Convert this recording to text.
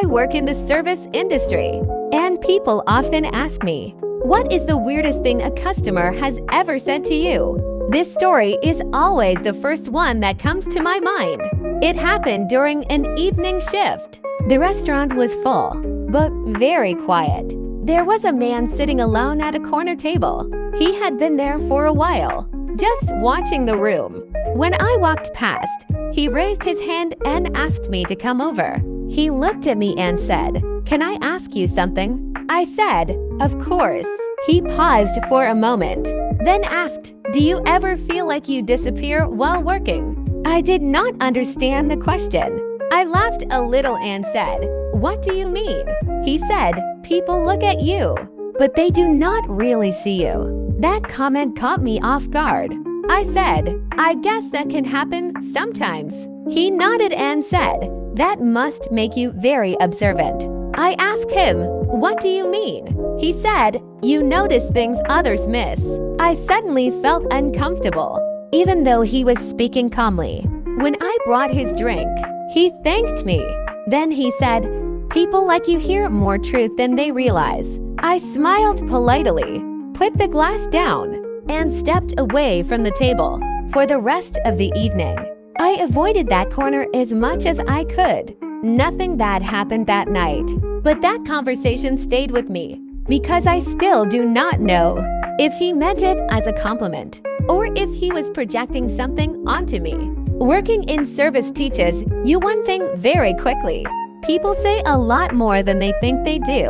I work in the service industry, and people often ask me, what is the weirdest thing a customer has ever said to you? This story is always the first one that comes to my mind. It happened during an evening shift. The restaurant was full, but very quiet. There was a man sitting alone at a corner table. He had been there for a while, just watching the room. When I walked past, he raised his hand and asked me to come over. He looked at me and said, "Can I ask you something?" I said, "Of course." He paused for a moment, then asked, "Do you ever feel like you disappear while working?" I did not understand the question. I laughed a little and said, "What do you mean?" He said, "People look at you, but they do not really see you." That comment caught me off guard. I said, "I guess that can happen sometimes." He nodded and said, "That must make you very observant." I asked him, "What do you mean?" He said, "You notice things others miss." I suddenly felt uncomfortable, even though he was speaking calmly. When I brought his drink, he thanked me. Then he said, "People like you hear more truth than they realize." I smiled politely, put the glass down, and stepped away from the table. For the rest of the evening, I avoided that corner as much as I could. Nothing bad happened that night, but that conversation stayed with me because I still do not know if he meant it as a compliment or if he was projecting something onto me. Working in service teaches you one thing very quickly. People say a lot more than they think they do.